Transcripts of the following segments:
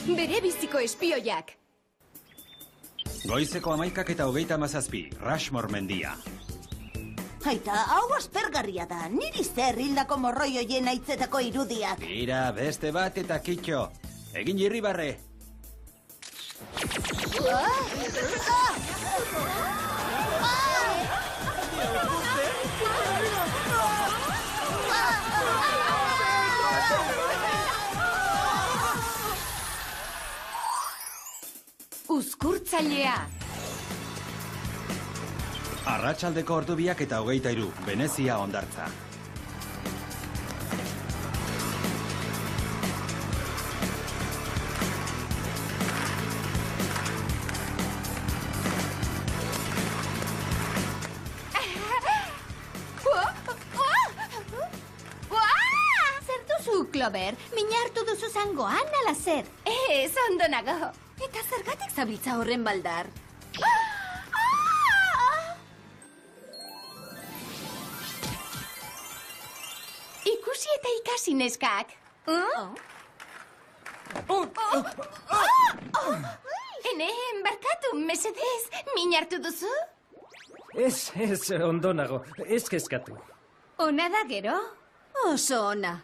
bere biziko espioiak. Goizeko 11:37, Rushmore mendia. Aita, hau aspergarria da. Niri zer hildako morroi hoien aitzetako irudiak. Tira, beste bat eta kitxo. Egin irribarre. Uzkurtzailea. Arratsaldeko 2:23, Venezia hondartza. Zer duzu, Clover? Mina hartu duzu zangoan, ala zer? Ez, ondo nago. Eta zergatik zabiltza horren baldar? Ikusi eta ikasi neskak. Ene, barkatu, mesedez, min hartu duzu? Ez, ondo nago, ez kezkatu. Ona da gero? Oso ona.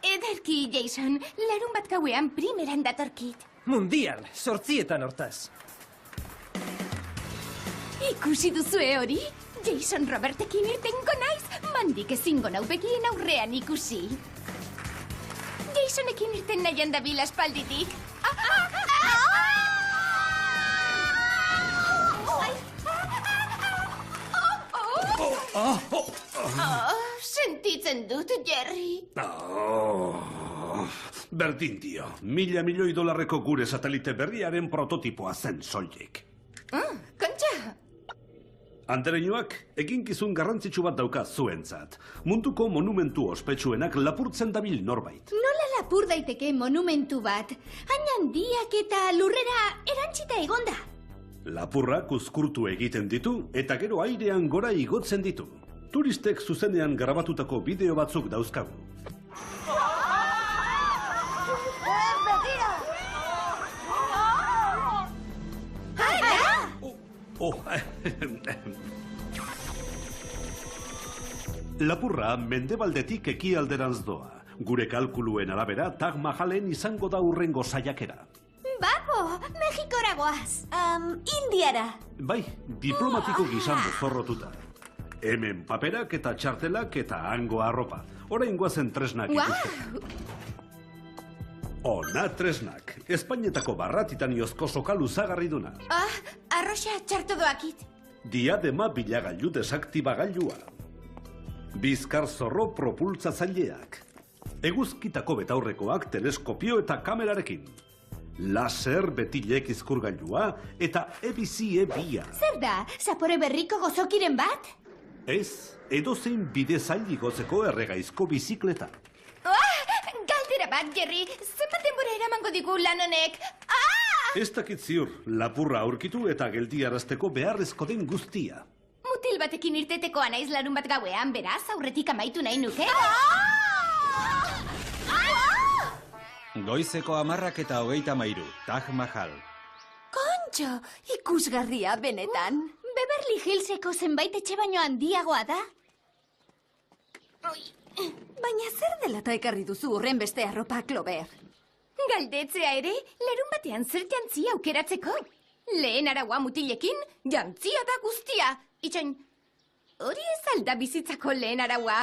Ederki, Jason, larun bat gauean primeran datorkit. Mundial, 8 hortaz. Ikusi duzue hori? Jason Robertekin irtengo naiz, mandik ezingo nau begien aurrean ikusi. Jasonekin irten nahian dabil aspalditik. Sentitzen dut, Jerry. Berdin dio, $1.000.000.000 gure satelite berriaren prototipoa zen soilik. Kontxa. Andereñoak, eginkizun garrantzitsu bat dauka zuentzat. Munduko monumentu ospetsuenak lapurtzen dabil norbait. Nola lapur daiteke monumentu bat? Hain handiak eta lurrera erantzita egonda. Lapurrak uzkurtu egiten ditu eta gero airean gora igotzen ditu. Turistek zuzenean grabatutako bideo batzuk dauzkagu. Lapurra mendebaldetik ekialderantz doa. Gure kalkuluen arabera Taj Mahalen izango da hurrengo saiakera. Babo, Mexikora goaz. Indiara. Bai, diplomatiko gizan bozorrotuta. Hemen paperak eta txartelak eta hango arropa. Orain goazen tresnak ikusteko. Ona tresnak. Espainetako barratitan iozko sokalu zagarri duna. Arroxa txarto doakit. Diadema bilagailu desaktibagailua. Bizkar zorro propultzatzaileak. Eguzkitako betaurrekoak teleskopio eta kamerarekin. Laser betilek izkurgailua eta EBC-E-bia. Zer da, zapore berriko gozokiren bat? Ez, edozein bide zail igotzeko erregaizko bizikleta. Galdera bat, Jerry, zenbat denbora eramango digu lan honek? Ez dakit ziur, lapurra aurkitu eta geldiarazteko beharrezko den guztia. Mutil batekin irtetekoa naiz larun bat gauean, beraz, aurretik amaitu nahi nuke. Goizeko 11:33, Taj Mahal. Kontxo, ikusgarria benetan. Beverly Hillseko zenbait etxe baino handiagoa da. Baina zer dela eta ekarri duzu horren beste arropa, Clover? Galdetzea ere, larun batean zer jantzia aukeratzeko. Lehen araua mutilekin, jantzia da guztia. Itxoin, hori ez alda bizitzako lehen araua.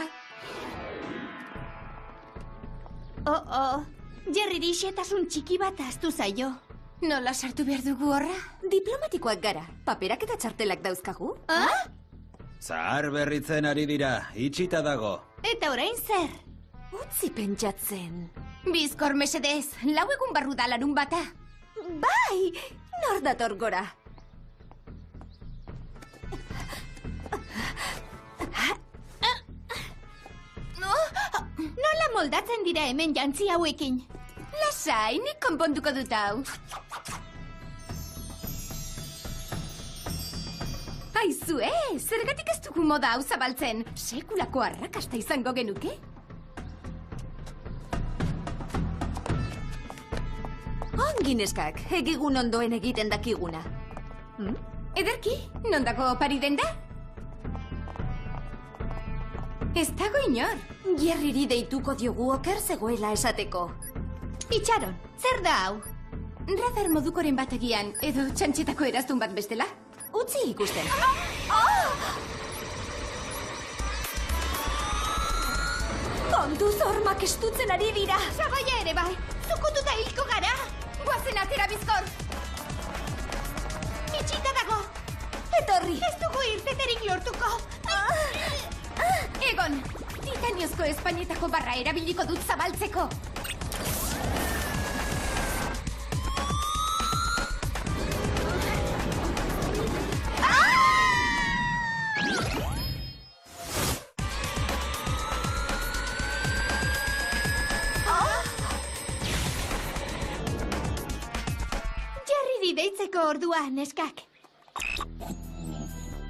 Jerry xehetasun txiki bat ahaztu zaio. Nola sartu behar dugu horra? Diplomatikoak gara, paperak eta txartelak dauzkagu. Zahar berritzen ari dira, itxita dago. Eta orain zer? Utzi pentsatzen. Bizkor mesedez, 4 egun barru da larun bata. Bai, nor dator gora. Nola moldatzen dira hemen jantzi hauekin? Lasai, nik konponduko dut hau. Aizue, zergatik ez dugu moda hau zabaltzen? Sekulako arrakasta izango genuke? Ongi neskak, egigun ondoen egiten dakiguna. Ederki, nondako pari denda? Ez dago inor. Jerriri deituko diogu oker zegoela esateko. Itxaron, zer da hau? Radar modukoren bat agian, edo txantxetako eraztun bat bestela? Utzi ikusten. Kontuz hormak estutzen ari dira. Sabaia ere bai, zukututa hilko gara. Guazen atera bizkor. Itxita dago. Etorri. Ez dugu irteterik lortuko. Egon, titaniozko espainetako barra erabiliko dut zabaltzeko. Jerriri deitzeko ordua, neskak.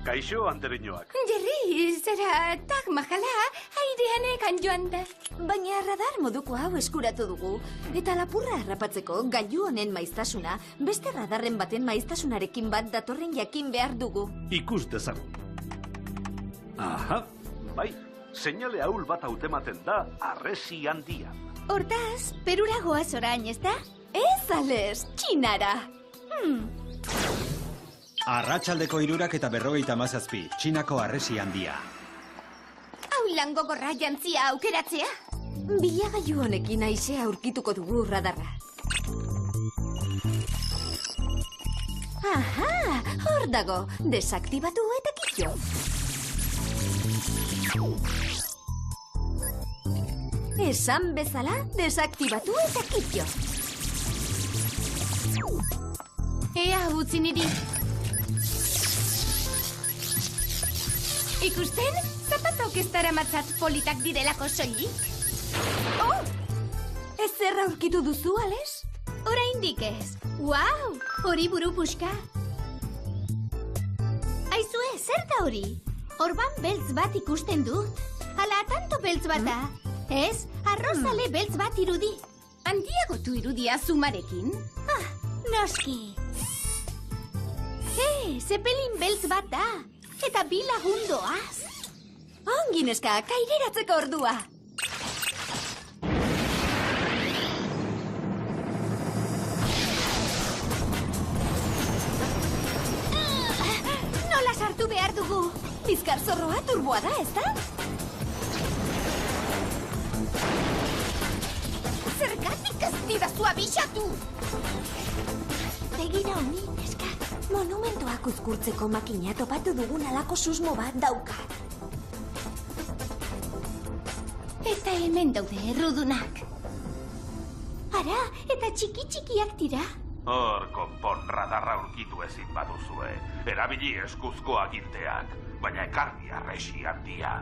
Kaixo, Andereñoak. Jerry, zera, tak majala, aireanekan joan da. Baina radar moduko hau eskuratu dugu. Eta lapurra harrapatzeko gailu honen maiztasuna, beste radarren baten maiztasunarekin bat datorren jakin behar dugu. Ikus dezagun. Aha, bai, seinale ahul bat hautematen da harresi handia. Hortaz, Perura goaz orain, ez da? Ez, Ales, Txinara. Arratsaldeko 3:57, Txinako harresi handia. Hau lango gorra jantzia aukeratzea? Bilagailu honekin aizea aurkituko dugu radarra. Aha, hor dago. Desaktibatu eta kitxo. Esan bezala, desaktibatu eta kitxo. Ea utzi niri. Ikusten, zapatok ez daramatzat politak direlako soilik? Oh! Ez zer aurkitu duzu, Ales? Oraindik ez. Wow, hori buru puska. Aizue, zer da hori? Orban beltz bat ikusten dut. Ala, tanto beltz bat da. Ez, arrozale beltz bat irudi. Handiagotu irudia zumarekin? Ah, noski. Zepelin beltz bat da. Eta bi lagun doaz. Ongi neska, kaireratzeko ordua. Nola sartu behar dugu? Bizkar zorroa turboa da, ez da? Zergatik ez didazu abixatu? Begira honi, neska. Monumentoak uzkurtzeko makina topatu dugun alako susmo bat daukat. Eta hemen daude errudunak. Ara, eta txiki-txikiak dira. Hor, konpon radarra aurkitu ezin baduzue. Erabili eskuzko aginteak, baina ekarri harresi handia.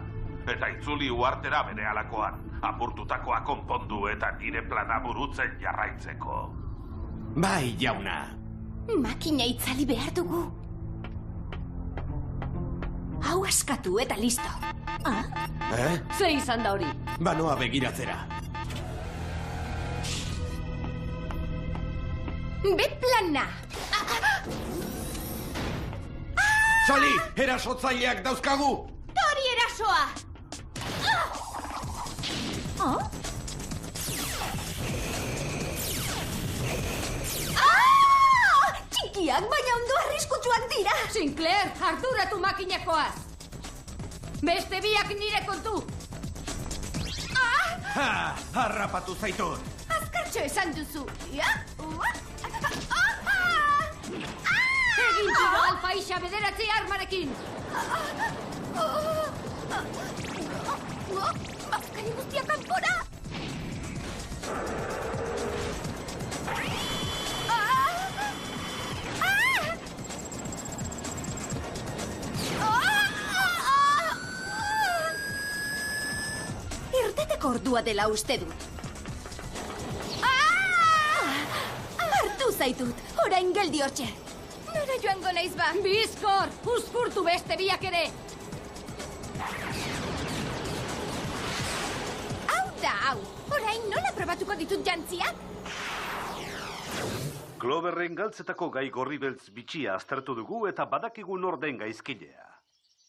Eta itzuli uartera bere alakoan, apurtutakoa konpondu eta nire plana burutzen jarraitzeko. Bai, jauna. Makina itzali behar dugu. Hau askatu eta listo. Ze izan da hori? Banoa begiratzera. Beplana! Soli, erasotzaileak dauzkagu! Tori erasoa! Txikiak, baina ondo arriskutsuak dira. Sinclair, arduratu makinakoaz. Beste biak nire kontu. Ha! Harrapatu zaitut! Azkartxo esan duzu. Egin tiro alfa isa bederatzi armarekin. Maskari guztiak kanpora! Irteteko ordua dela uste dut. Hartu zaitut, orain geldi hortxe. Nora joango naiz ba? Bizkor, uzkurtu beste biak ere. Hau da, hau. Orain nola probatuko ditut jantziak? Cloverren galtzetako gai gorri beltz bitxia aztertu dugu eta badakigu nor den gaizkilea.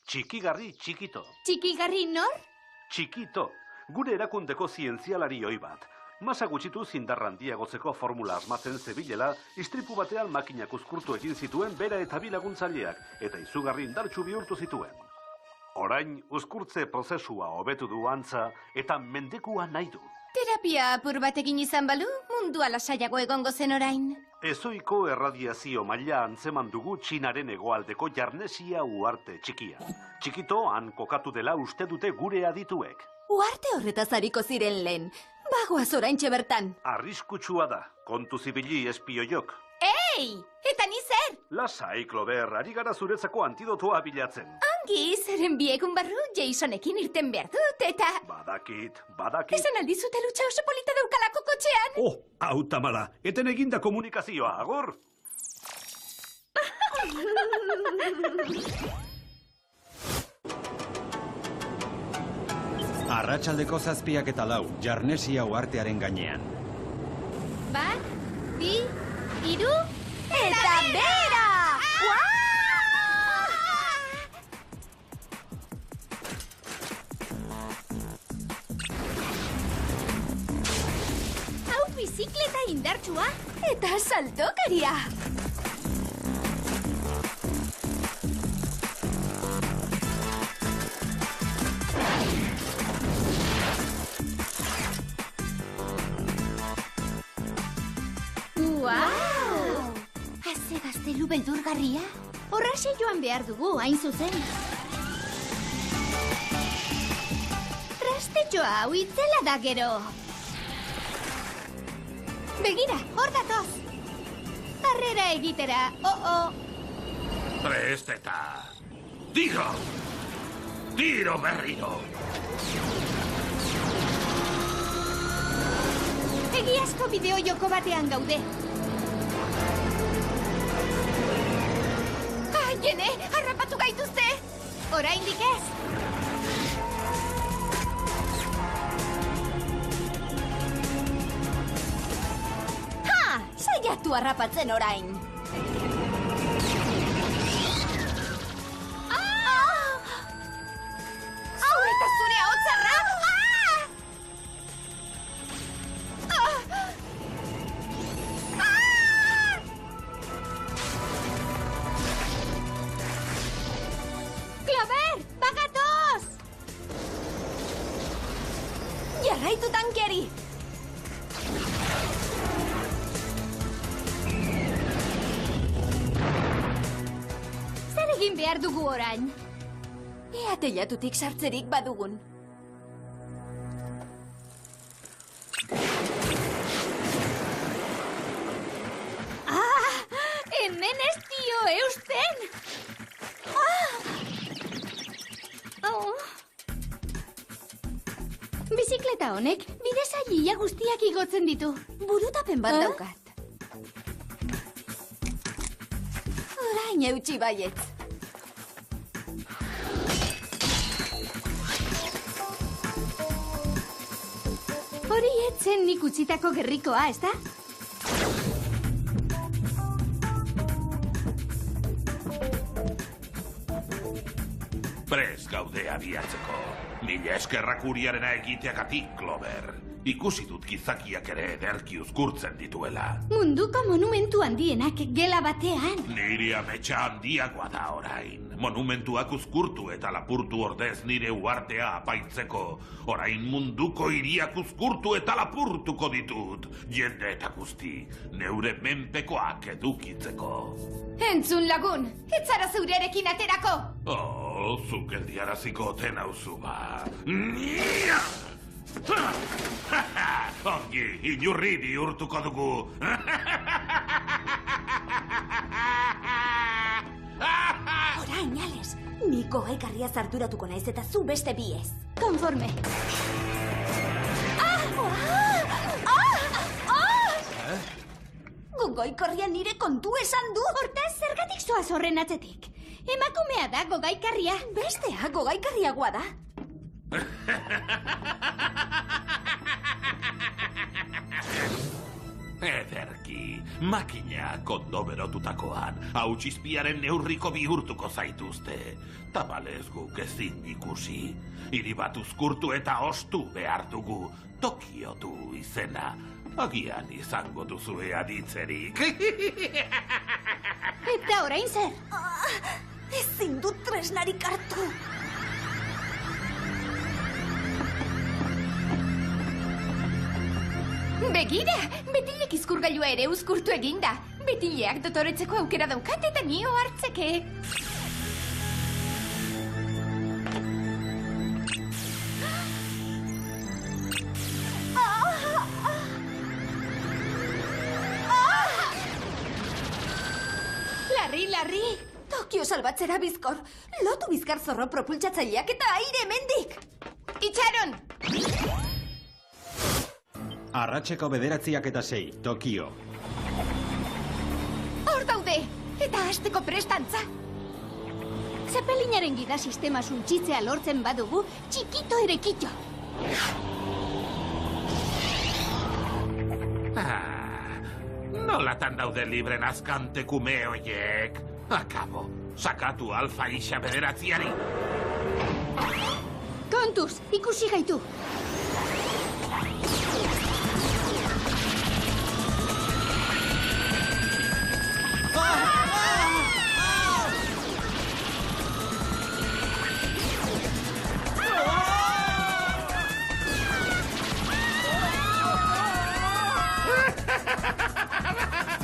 Txikigarri txikito. Txikigarri nor? Txikito, gure erakundeko zientzialari ohi bat. Masa gutxitu zindarra handiagotzeko formula asmatzen zebilela, istripu batean makinak uzkurtu egin zituen bera eta bi laguntzaileak, eta izugarri indartsu bihurtu zituen. Orain, uzkurtze prozesua hobetu du antza eta mendekua nahi du. Terapia apur batekin izan balu, mundua lasaiago egongo zen orain. Ezoiko erradiazio maila antzeman dugu Txinaren hegoaldeko Jarnesia uarte txikia. Txikito han kokatu dela uste dute gure adituek. Uarte horretaz ariko ziren lehen. Bagoaz oraintxe bertan. Arriskutsua da, kontu zibili espioiok. Ei! Eta ni zer? Lasai, Clover, ari gara zuretzako antidotoa bilatzen. Ongi, zeren biegun barru Jasonekin irten behar dut, eta... Badakit. Esan aldizute lutsa oso polita daukalako kotxean. Oh, hau tamala, eten eginda komunikazioa, agur! Arratsaldeko 7:04, Jarnesia uartearen gainean. 1, 2, 3... Eta bera! Hau bizikleta indartsua eta saltokaria. Haze gaztelu beldurgarria? Horraxe joan behar dugu, hain zuzen. Trastetxoa hau itzela da gero. Begira, hor datoz. Harrera egitera, Prest eta... Tiro! Tiro berriro! Egiazko bideo joko batean gaude. Jene, harrapatu gaituzte! Oraindik ez! Ha! Saiatu harrapatzen orain! Zu eta zure ahotzarra! Jarraitu tankeri! Zer egin behar dugu orain? Ea teilatutik sartzerik badugun. Hemen ez dio eusten! Bizikleta honek bide zaila guztiak igotzen ditu. Burutapen bat daukat. Orain eutxi baietz. Hori etzen nik utzitako gerrikoa, ezta? Prest gaude abiatzeko. Mila eskerrak uriarena egiteakatik, Clover. Ikusi dut gizakiak ere ederki uzkurtzen dituela. Munduko monumentu handienak gela batean. Nire ametsa handiagoa da orain. Monumentuak uzkurtu eta lapurtu ordez nire uartea apaitzeko. Orain munduko hiriak uzkurtu eta lapurtuko ditut. Jende eta guzti, neure menpekoak edukitzeko. Entzun lagun, etzara zeurearekin aterako. Oh, zuk eldiaraziko oten hauzu ba. Ongi, inurri bihurtuko dugu. Orain, Ales, niko gaikarria zarturatuko naiz eta zu beste biez. Konforme. Gogaikarria nire kontu esan du. Hortaz, zergatik zoaz horren atzetik. Emakumea da gogaikarria. Bestea gogaikarriagoa da. Ederki, makinak ondo berotutakoan, hautsizpiaren neurriko bihurtuko zaituzte. Tabalez guk ezin ikusi. Hiri bat uzkurtu eta ostu behar dugu. Tokio du izena. Agian izango duzue aditzerik. Eta orain zer? Ezin dut tresnarik hartu. Begira, betilek izkurgailua ere uzkurtu eginda. Betileak dotoretzeko aukera daukat eta nio hartzeke. Larri! Tokio salbatzera bizkor. Lotu bizkar zorro propultsatzaileak eta aire hemendik. Itxaron! Arratseko 9:06, Tokio. Hor daude! Eta hasteko prestantza! Zepelinaren gida sistema suntsitzea lortzen badugu, txikito ere kitto. Nolatan daude libre nazkante kume hoiek? Akabo, sakatu Alfa Isa 9. Kontuz, ikusi gaitu.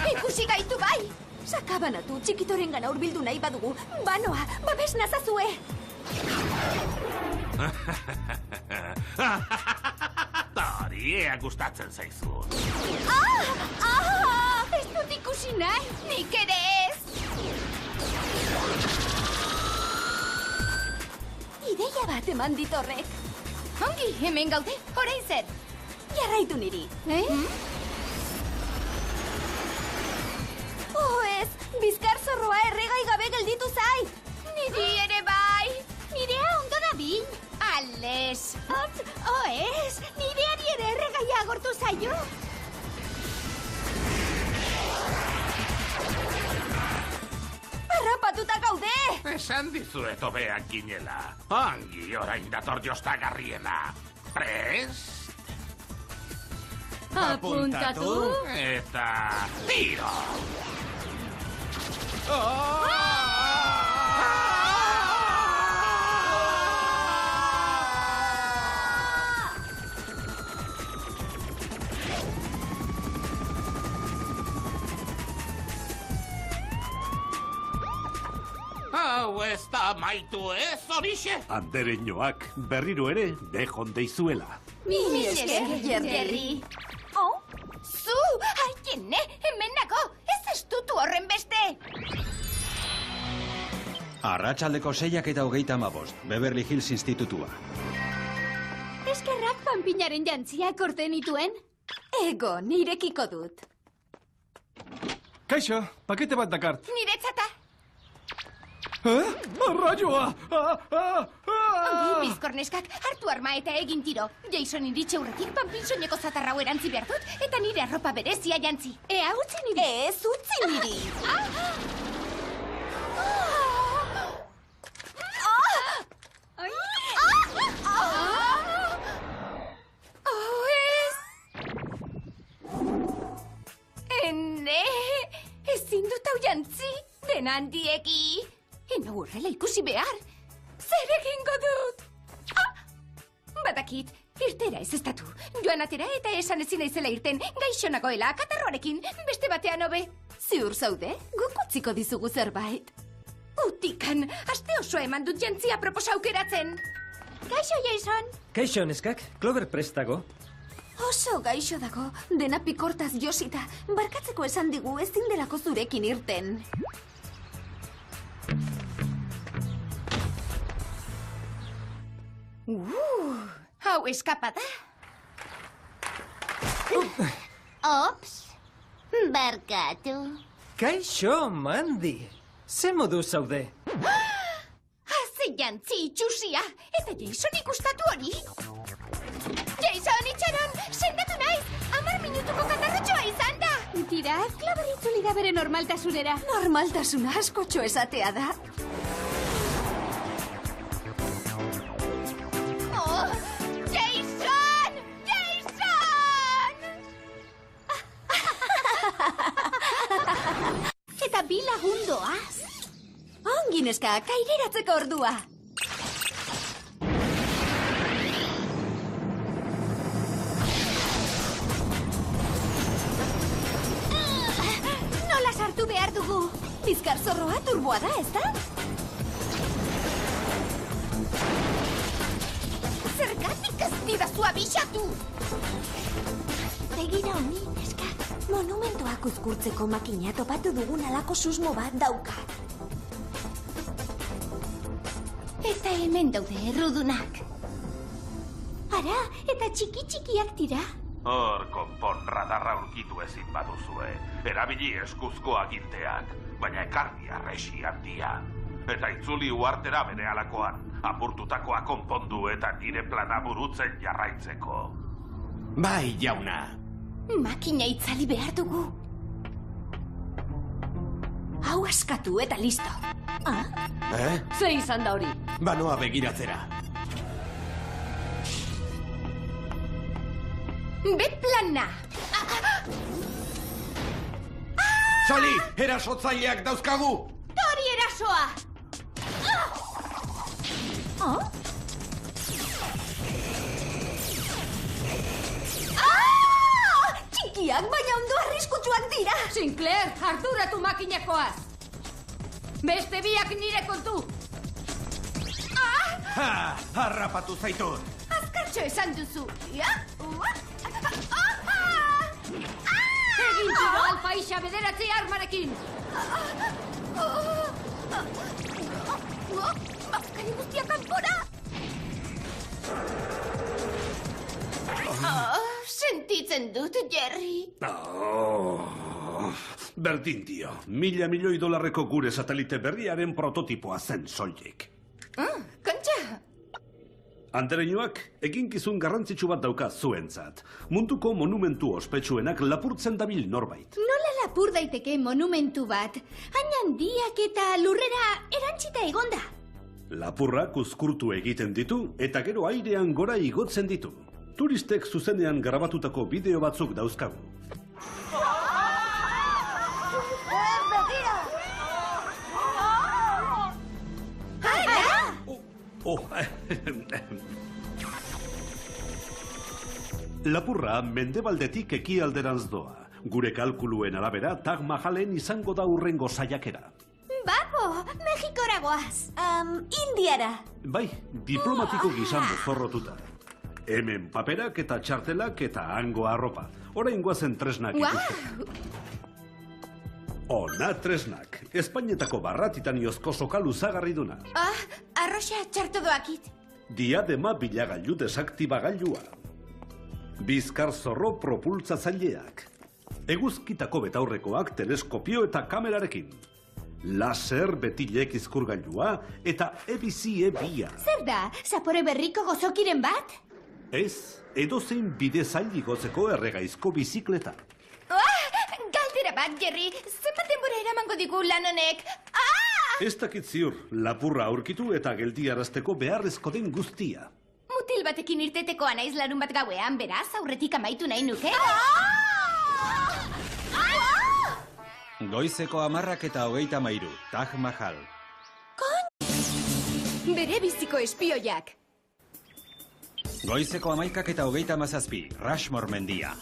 Ikusi gaitu bai! Sakabanatu, txikitoren gana urbildu nahi badugu. Banoa, babes nazazue! Tori, ea gustatzen zaizu. Ez dut ikusi nahi, nik ere ez! Ideia bat eman ditorrek. Ongi, hemen gaude, orain zer? Jarraitu niri. Ez, bizkar zorroa erregai gabe gelditu zait. Niri ere bai. Nirea ondo da bin. Ales. Ez, nireari ere erregaia agortu zaio. Harrapatuta gaude. Esan dizuet hobeak ginela. Ongi orain dator jostagarriena. Prest? Apuntatu. Eta tiro! Hau ez da maitu ez, horixe? Andereñoak berriro ere dejon deizuela. Mi esker, Jerry. Zu, haiene, hemen nago, ez estutu horren beste. Arratsaldeko 6:35, Beverly Hills Institutua. Eskerrak panpinaren jantziak orten ituen? Ego, nirekiko dut. Kaixo, pakete bat dakart. Niretzata. Arraioa! Ongi, bizkorneskak, hartu arma eta egin tiro. Jason iritxe urretik panpin soineko zatarrau erantzi behar dut, eta nire arropa berezia jantzi. Ea, utzi niri. Ez, utzi niri. Ene, ezin dut hau jantzi, dena handieki. Eno urrela ikusi behar. Zer egingo dut? Badakit, irtera ez estatu. Joan atera eta esan ezin naizela irten, gaixo nagoela katarroarekin, beste batean hobe. Ziur zaude, guk utziko dizugu zerbait. Utikan, aste oso eman dut jantzia proposa aukeratzen. Gaixo, Jason. Kaixo, neskak, Clover prestago. Oso gaixo dago, dena pikortaz josita. Barkatzeko esan digu ezin delako zurekin irten. Hau eskapada. Ops, barkatu. Kaixo, Mandy. Ze modu zaude? Haze jantzi itxusia, eta Jason ikustatu hori. Jason, itxaron, sendatu naiz, 10 minutuko katarrotxoa izan da. Tira, Clover itzuli da bere normaltasunera. Normaltasuna askotxo esatea da. Oh, Jason! Jason! Eta bi lagun doaz. Ongi neska, kaireratzeko ordua. Nola sartu behar dugu? Bizkar zorroa turboa da, ez da? Zergatik ez didazu abixatu? Begira honi, neska. Monumentoak uzkurtzeko makina topatu dugun alako susmo bat daukat. Eta hemen daude errudunak. Ara, eta txiki-txikiak dira. Hor, konpon radarra aurkitu ezin baduzue. Erabili eskuzko aginteak, baina ekarri arresi handia. Eta itzuli uartera berehalakoan, apurtutakoa konpondu eta nire plana burutzen jarraitzeko. Bai, jauna. Makina itzali behar dugu. Hau askatu eta listo. Ze izan da hori? Banoa begiratzera. Beplana! Soli, erasotzaileak dauzkagu! Tori erasoa! Txikiak, baina ondo arriskutsuak dira. Sinclair, arduratu makinakoaz! Beste biak nire kontu! Ha! Harrapatu zaitut! Azkartxo esan duzu. Egin tiro alfa isa bederatzi armarekin! Maskari guztia kanpora! Sentitzen dut, Jerry. Berdin dio, $1.000.000.000 gure satelite berriaren prototipoa zen soilik. Kontxa! Andereñoak, eginkizun garrantzitsu bat dauka zuentzat. Munduko monumentu ospetsuenak lapurtzen dabil norbait. Nola lapur daiteke monumentu bat? Hain handiak eta lurrera erantzita egonda. Lapurrak uzkurtu egiten ditu eta gero airean gora igotzen ditu. Turistek zuzenean grabatutako bideo batzuk dauzkagu. Lapurra mendebaldetik ekialderantz doa. Gure kalkuluen arabera Taj Mahalen izango da hurrengo saiakera. Babo, Mexikora goaz. Indiara. Bai, diplomatiko gizan mozorrotuta. Hemen paperak eta txartelak eta hango arropa. Orain goazen tresnak ikusteko. Ona tresnak. Espainetako barratitaniozko sokalu zagarriduna. Arroxa txarto doakit. Diadema bilagailu desaktibagailua. Bizkar zorro propultzatzaileak. Eguzkitako betaurrekoak teleskopio eta kamerarekin. Laser betilek izkurgailua eta EBC-E-bia. Zer da, zapore berriko gozokiren bat? Ez, edozein bide zail igotzeko erregaizko bizikleta. Galdera bat, Jerry. Zenbat denbora eramango digu lan honek? Ez dakit ziur, lapurra aurkitu eta geldiarazteko beharrezko den guztia. Mutil batekin irtetekoa naiz larun bat gauean, beraz, aurretik amaitu nahi nuke. Goizeko 10:23, Taj Mahal. Bere biziko espioiak. Goizeko 11:37, Rushmore mendia.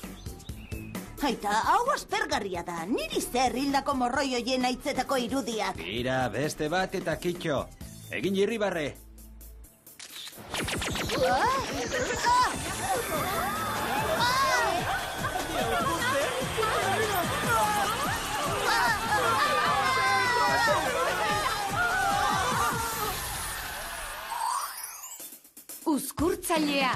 Aita, hau aspergarria da. Niri zer hildako morroi hoien aitzetako irudiak. Tira, beste bat eta kitxo. Egin irribarre. Uzkurtzailea.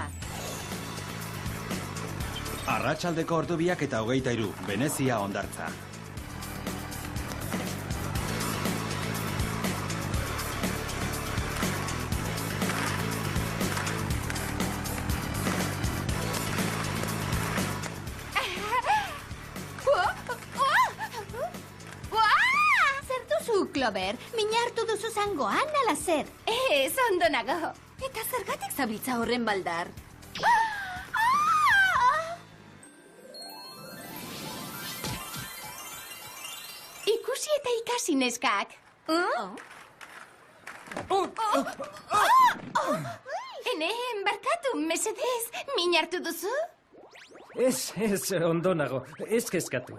Arratsaldeko 2:23, Venezia hondartza. Clover. Mina hartu duzu zangoan, ala zer? Ez, ondo nago. Eta zergatik zabiltza horren baldar? Ikusi eta ikasi neskak. Ene, barkatu, mesedez, min hartu duzu? Ez, ondo nago. Ez kezkatu.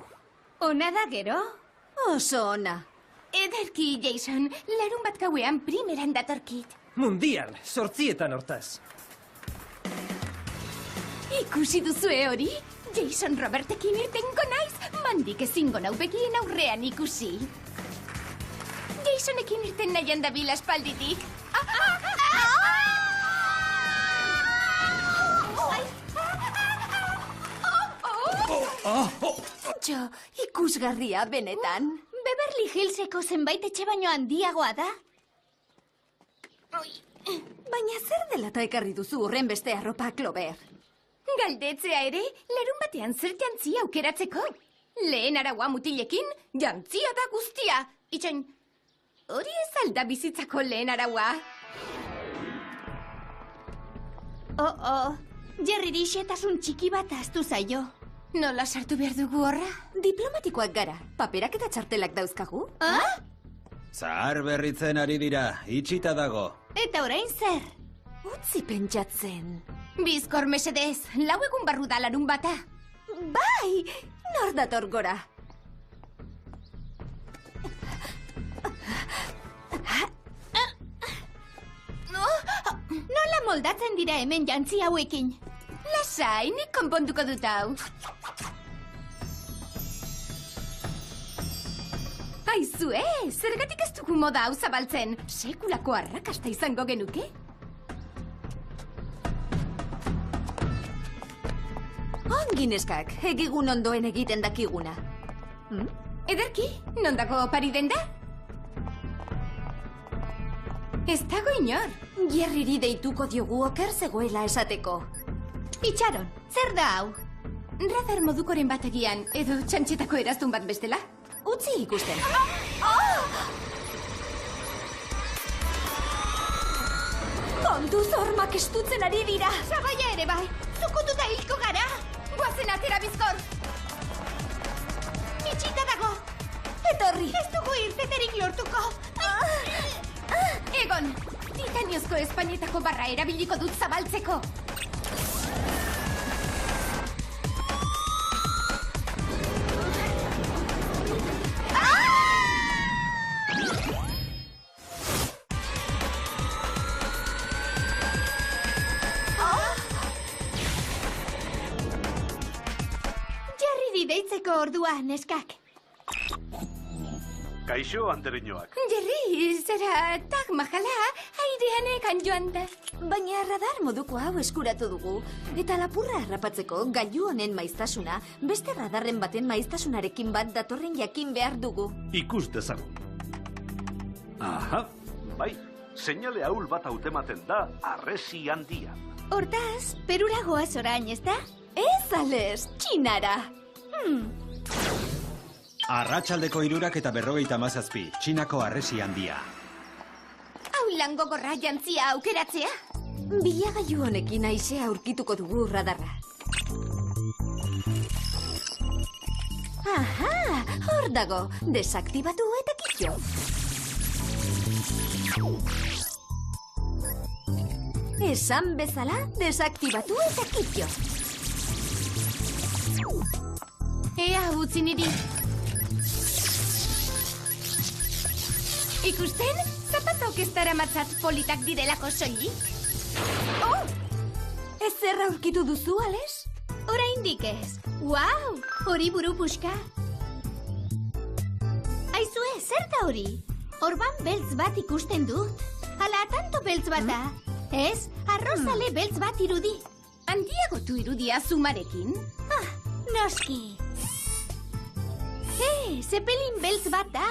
Ona da gero? Oso ona. Ederki, Jason, larun bat gauean primeran datorkit. Mundial, 8 hortaz. Ikusi duzue hori? Jason Robertekin irtengo naiz, mandik ezingo nau begien aurrean ikusi. Jasonekin irten nahian dabil aspalditik. Jo, ikusgarria benetan. Beverly Hillseko zenbait etxe baino handiagoa da. Baina zer dela eta ekarri duzu horren beste arropa, Clover? Galdetzea ere, larun batean zer jantzia aukeratzeko. Lehen araua mutilekin, jantzia da guztia. Itxoin, hori ez alda bizitzako lehen araua. Jerry xetasun txiki bat aztu zaio. Nola sartu behar dugu horra? Diplomatikoak gara, paperak eta txartelak dauzkagu? Zahar berritzen ari dira, itxita dago. Eta orain zer? Utzi pentsatzen. Bizkor mesedez, 4 egun barru da larun bata. Bai, nor dator gora? Nola moldatzen dira hemen jantzi hauekin? Lasai, nik konponduko dut hau. Aizue, zergatik ez dugu moda hau zabaltzen? Sekulako arrakasta izango genuke? Ongi neskak, egigun ondoen egiten dakiguna. Ederki, non dago opari denda? Ez dago inor. Jerriri deituko diogu oker zegoela esateko. Itxaron, zer da hau? Radar modukoren bategian, edo txantxetako eraztun bat bestela? Utzi ikusten. Kontuz hormak estutzen ari dira. Zabaia ere bai, zukututa hilko gara. Guazen atera bizkor. Itxita dago. Etorri. Ez dugu irteterik lortuko. Egon, titaniozko Espainietako barra erabiliko dut zabaltzeko. Jerry deitzeko ordua, neskak. Kaixo, Andereñoak. Jerry, zera, Taj Mahala, airean ekan joan da. Baina radar moduko hau eskuratu dugu. Eta lapurra harrapatzeko gailu honen maiztasuna, beste radarren baten maiztasunarekin bat datorren jakin behar dugu. Ikus dezagun. Aha, bai, seinale ahul bat hautematen da harresi handia. Hortaz, Perura goaz orain, ez da? Ez, Ales, Txinara. Arratsaldeko 3 eta 57, Txinako harresi handia. Hau lango gorra jantzia aukeratzea? Bilagailu honekin aizea aurkituko dugu radarra. Aha, hor dago, desaktibatu eta kitxo. Esan bezala, desaktibatu eta kitxo. Ea, utzi niri. Ikusten? Zapatok ez dara matzat politak direlako soilik? Ez zerra aurkitu duzu, Ales? Oraindik ez. Wow, hori buru puska. Aizue, zer da hori? Orban beltz bat ikusten dut. Ala, tanto beltz bat da. Ez, arrozale beltz bat irudi. Handiagotu irudia zumarekin? Noski. Zepelin beltz bat da.